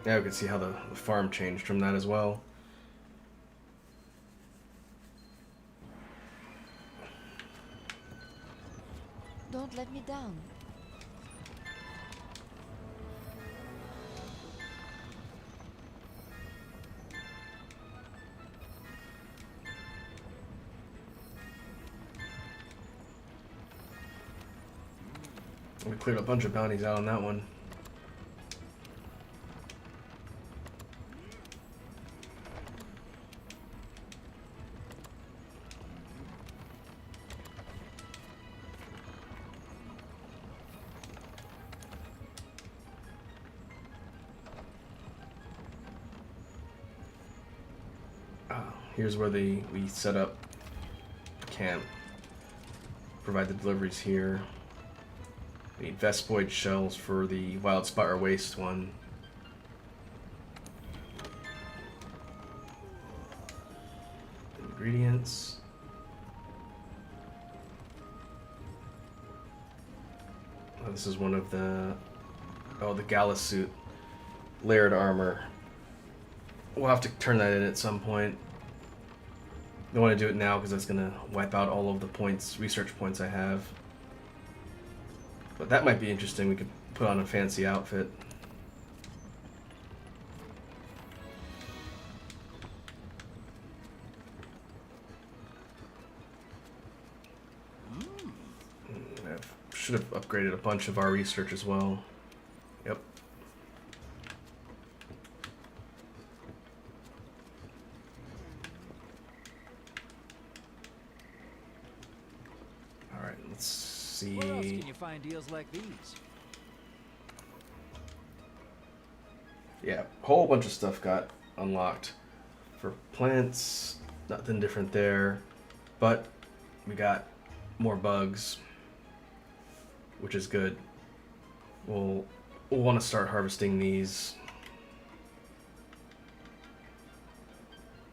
Yeah, we can see how the farm changed from that as well. Don't let me down. We cleared a bunch of bounties out on that one. Here's where we set up camp. Provide the deliveries here. We need Vespoid shells for the Wild Spire Waste one. Ingredients. Oh, this is one of the... Oh, the Gala suit. Layered armor. We'll have to turn that in at some point. I don't want to do it now because that's going to wipe out all of the points, research points I have. But that might be interesting. We could put on a fancy outfit. I should have upgraded a bunch of our research as well. Yep. Alright, let's see. Where else can you find deals like these? Yeah, a whole bunch of stuff got unlocked. For plants, nothing different there. But we got more bugs, which is good. We'll want to start harvesting these.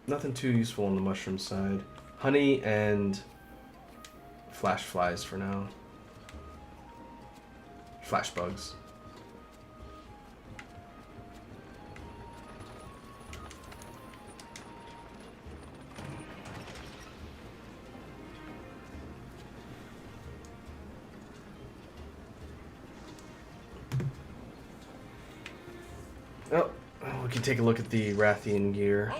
Nothing too useful on the mushroom side. Honey and flash flies for now. Flash bugs. Oh, we can take a look at the Rathian gear.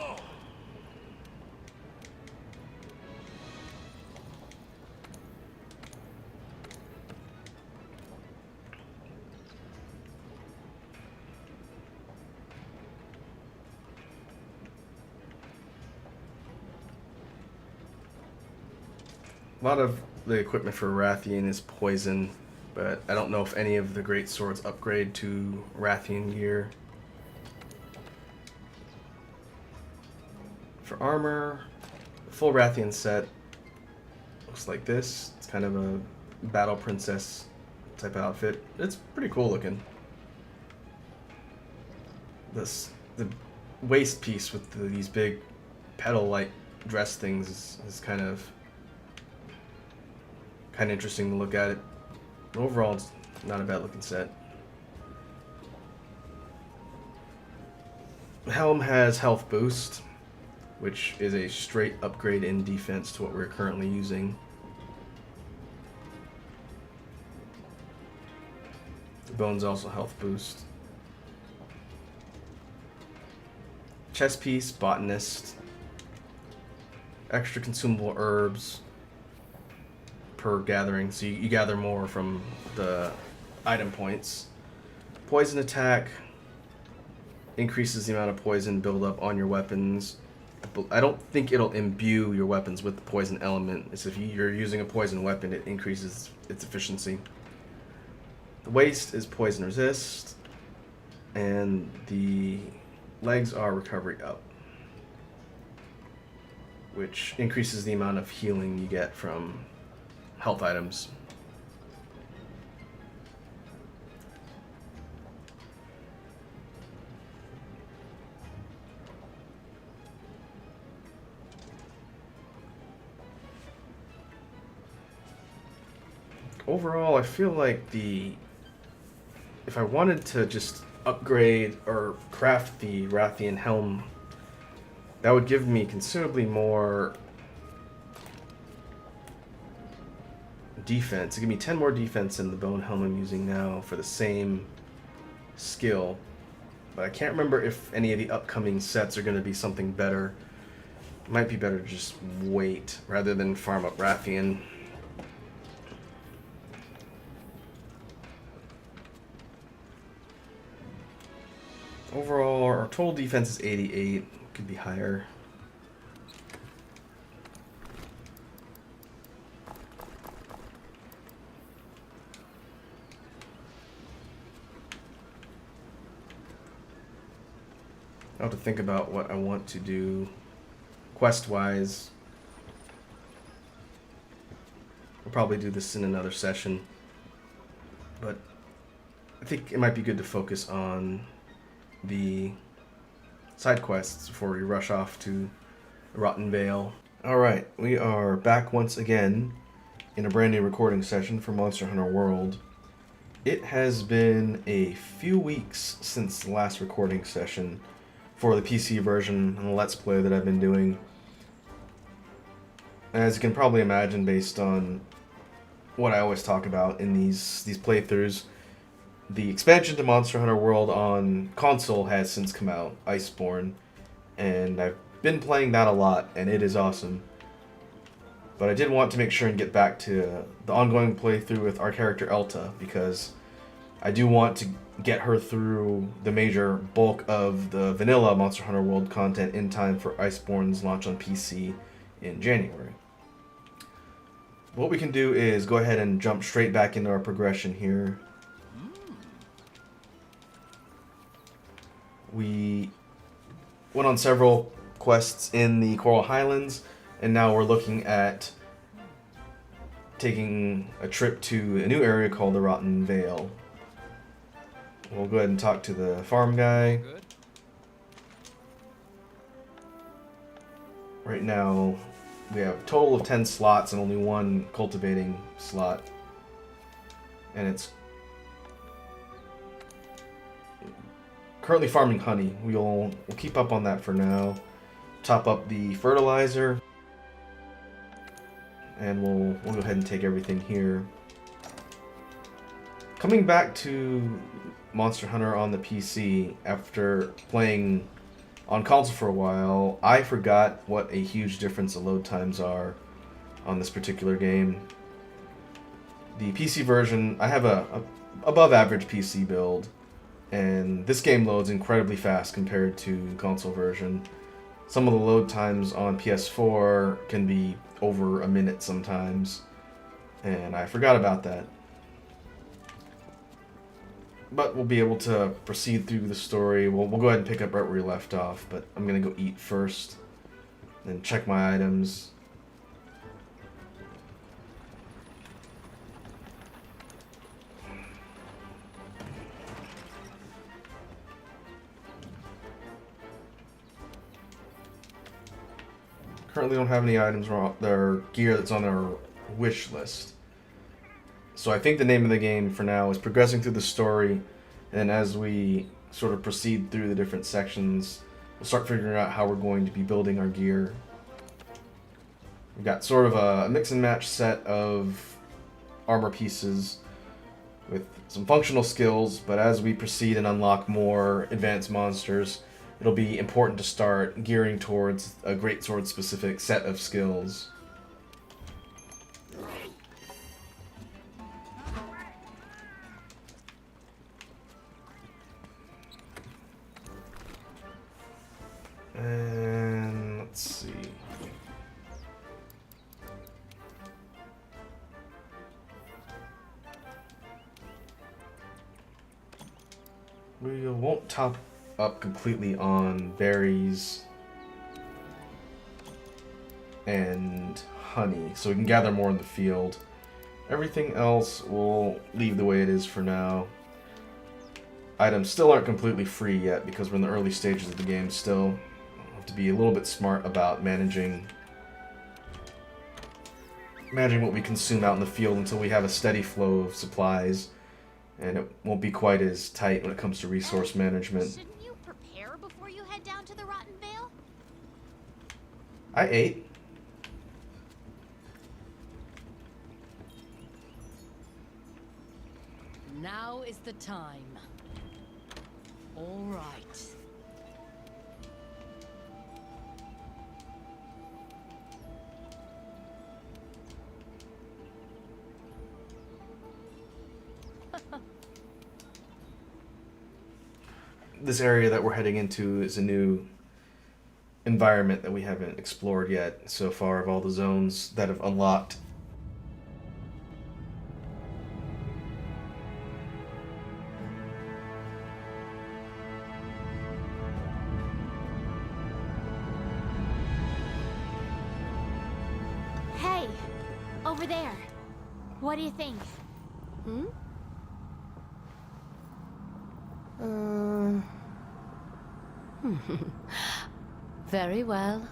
A lot of the equipment for Rathian is poison, but I don't know if any of the great swords upgrade to Rathian gear. For armor, the full Rathian set looks like this. It's kind of a battle princess type of outfit. It's pretty cool looking. The waist piece with these big petal-like dress things is kind of interesting to look at it. Overall, it's not a bad looking set. The helm has health boost, which is a straight upgrade in defense to what we're currently using. The bone's also health boost. Chest piece, botanist. Extra consumable herbs per gathering, so you gather more from the item points. Poison attack increases the amount of poison buildup on your weapons. I don't think it'll imbue your weapons with the poison element. It's if you're using a poison weapon, it increases its efficiency. The waist is poison resist, and the legs are recovery up, which increases the amount of healing you get from health items. Overall, I feel like if I wanted to just upgrade or craft the Rathian helm, that would give me considerably more defense. It give me 10 more defense than the bone helm I'm using now for the same skill. But I can't remember if any of the upcoming sets are going to be something better. It might be better to just wait rather than farm up Rathian. Overall, our total defense is 88. Could be higher. I'll have to think about what I want to do quest-wise. We'll probably do this in another session. But I think it might be good to focus on the side quests before we rush off to Rotten Vale. Alright, we are back once again in a brand new recording session for Monster Hunter World. It has been a few weeks since the last recording session for the PC version and the Let's Play that I've been doing. As you can probably imagine, based on what I always talk about in these playthroughs, the expansion to Monster Hunter World on console has since come out, Iceborne, and I've been playing that a lot, and it is awesome. But I did want to make sure and get back to the ongoing playthrough with our character Elta, because I do want to get her through the major bulk of the vanilla Monster Hunter World content in time for Iceborne's launch on PC in January. What we can do is go ahead and jump straight back into our progression here. We went on several quests in the Coral Highlands, and now we're looking at taking a trip to a new area called the Rotten Vale. We'll go ahead and talk to the farm guy. Good. Right now, we have a total of 10 slots and only one cultivating slot. And it's currently farming honey. We'll keep up on that for now. Top up the fertilizer. And we'll go ahead and take everything here. Coming back to Monster Hunter on the PC after playing on console for a while, I forgot what a huge difference the load times are on this particular game. The PC version, I have a above average PC build, and this game loads incredibly fast compared to the console version. Some of the load times on PS4 can be over a minute sometimes, and I forgot about that. But we'll be able to proceed through the story. We'll go ahead and pick up right where we left off, but I'm going to go eat first, then check my items. Currently don't have any items or gear that's on our wish list. So I think the name of the game for now is progressing through the story, and as we sort of proceed through the different sections, we'll start figuring out how we're going to be building our gear. We've got sort of a mix and match set of armor pieces with some functional skills, but as we proceed and unlock more advanced monsters, it'll be important to start gearing towards a greatsword specific set of skills. And let's see. We won't top up completely on berries and honey, so we can gather more in the field. Everything else we'll leave the way it is for now. Items still aren't completely free yet because we're in the early stages of the game still. We'll have to be a little bit smart about managing what we consume out in the field until we have a steady flow of supplies and it won't be quite as tight when it comes to resource management. Shouldn't you prepare before you head down to the Rotten Vale? I ate. Now is the time. All right. This area that we're heading into is a new environment that we haven't explored yet so far of all the zones that have unlocked. Hey, over there. What do you think? Hmm? Very well.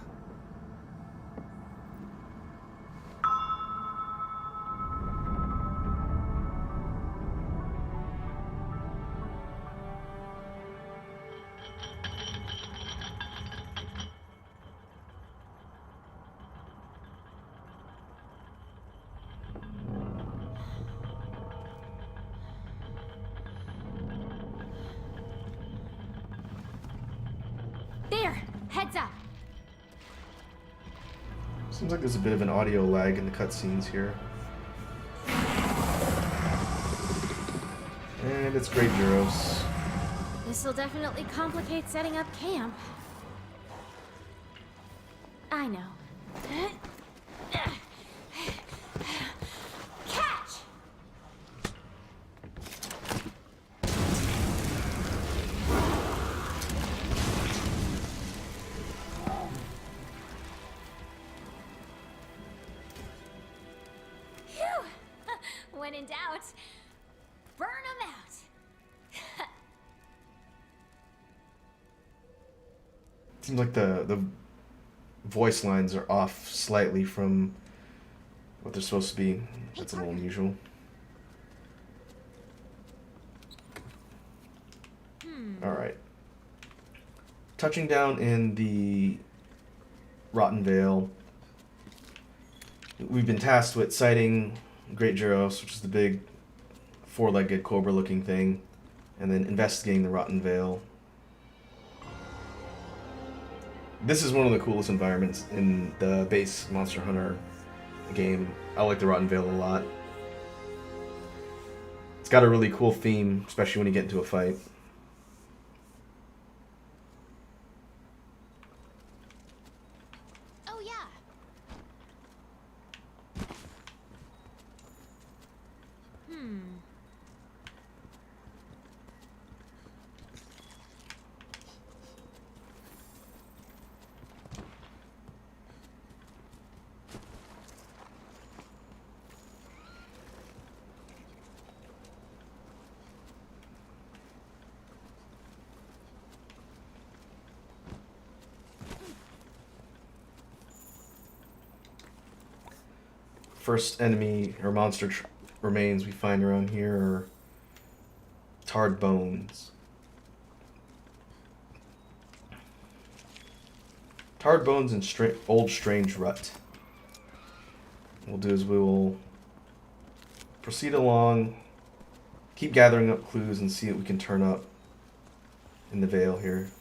There! Heads up! Seems like there's a bit of an audio lag in the cutscenes here. And it's Great Gyros. This'll definitely complicate setting up camp. I know. Catch! Phew! When in doubt, burn 'em out. Seems like the voice lines are off slightly from what they're supposed to be. That's a little unusual. Alright. Touching down in the Rotten Vale, we've been tasked with sighting Great Gyros, which is the big four-legged cobra-looking thing, and then investigating the Rotten Vale. This is one of the coolest environments in the base Monster Hunter game. I like the Rotten Vale a lot. It's got a really cool theme, especially when you get into a fight. Oh yeah. First enemy or monster remains we find around here are tarred bones. Tarred bones and old strange rut. What we'll do is we will proceed along, keep gathering up clues and see what we can turn up in the Vale here.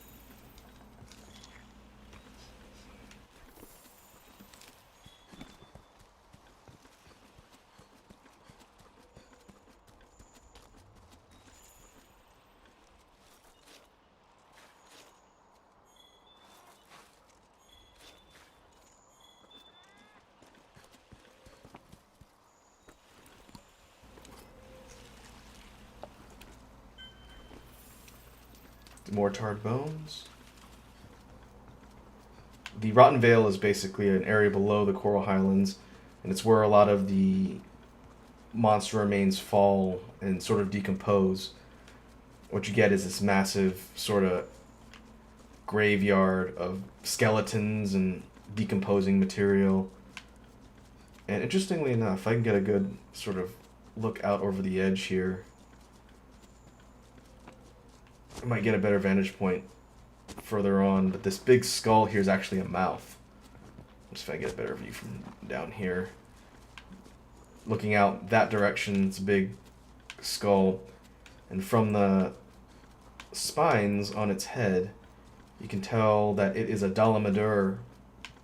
More tarred bones. The Rotten Vale is basically an area below the Coral Highlands, and it's where a lot of the monster remains fall and sort of decompose. What you get is this massive sort of graveyard of skeletons and decomposing material. And interestingly enough, I can get a good sort of look out over the edge here. I might get a better vantage point further on, but this big skull here is actually a mouth. Just if I get a better view from down here. Looking out that direction, it's a big skull, and from the spines on its head, you can tell that it is a Dalamadur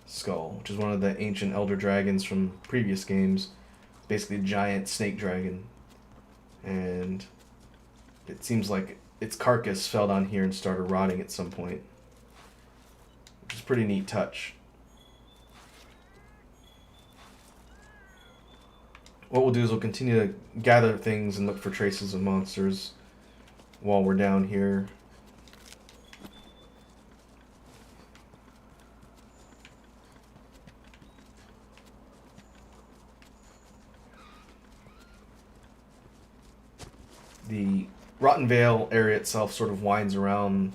skull, which is one of the ancient elder dragons from previous games. It's basically a giant snake dragon, and it seems like its carcass fell down here and started rotting at some point, which is a pretty neat touch. What we'll do is we'll continue to gather things and look for traces of monsters while we're down here. The Rotten Vale area itself sort of winds around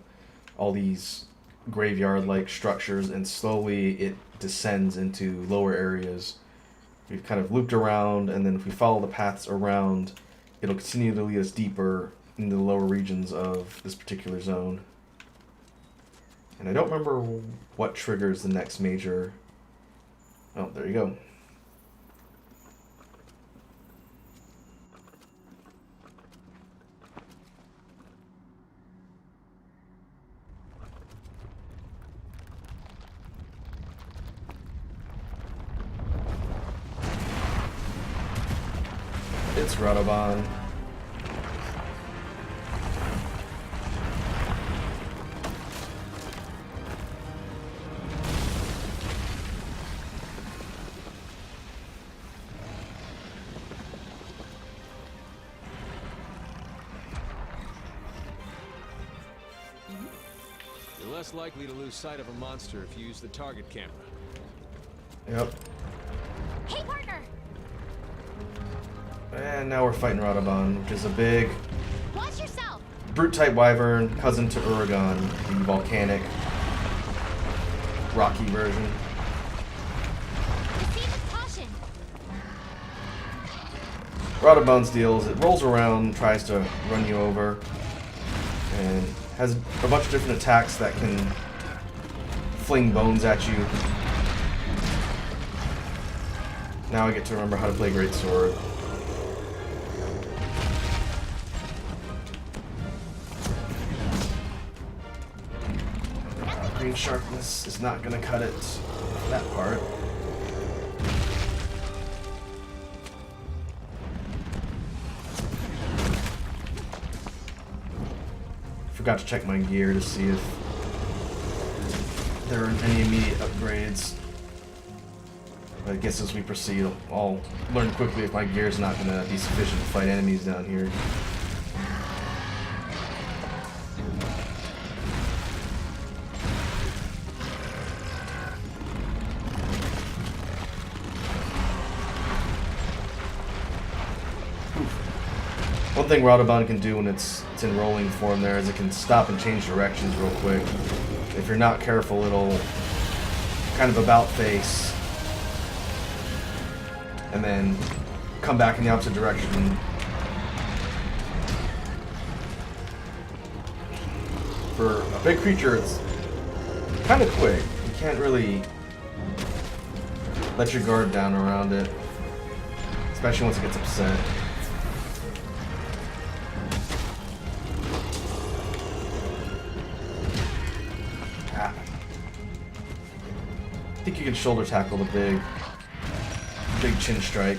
all these graveyard-like structures, and slowly it descends into lower areas. We've kind of looped around, and then if we follow the paths around, it'll continue to lead us deeper into the lower regions of this particular zone. And I don't remember what triggers the next major... Oh, there you go. It's Radovan. You're less likely to lose sight of a monster if you use the target camera. Yep. Hey, partner! And now we're fighting Radovan, which is a big Watch yourself! brute-type wyvern, cousin to Uragan, the volcanic, rocky version. Proceed with caution! Radovan's deal is it rolls around, tries to run you over, and has a bunch of different attacks that can fling bones at you. Now I get to remember how to play Greatsword. Green sharpness is not going to cut it, that part. Forgot to check my gear to see if there are any immediate upgrades. But I guess as we proceed, I'll learn quickly if my gear is not going to be sufficient to fight enemies down here. One thing Radovan can do when it's in rolling form there is it can stop and change directions real quick. If you're not careful, it'll kind of about face and then come back in the opposite direction. For a big creature, it's kind of quick. You can't really let your guard down around it, especially once it gets upset. I think you can shoulder tackle the big chin strike.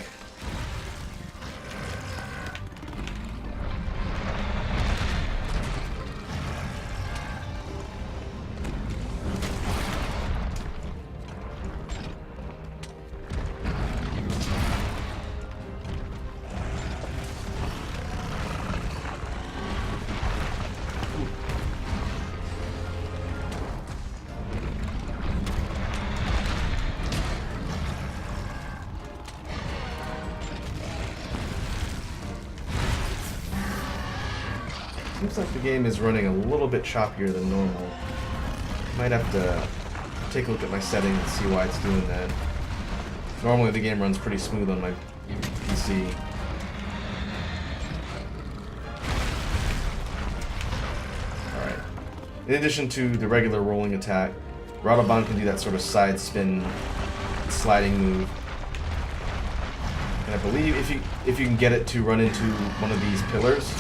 Seems like the game is running a little bit choppier than normal. Might have to take a look at my settings and see why it's doing that. Normally the game runs pretty smooth on my PC. In addition to the regular rolling attack, Radoban can do that sort of side spin, sliding move. And I believe if you can get it to run into one of these pillars,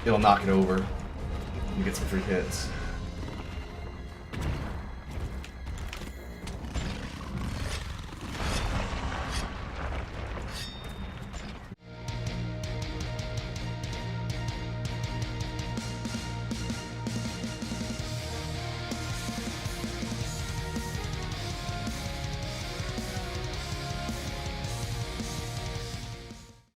it'll knock it over and get some free hits.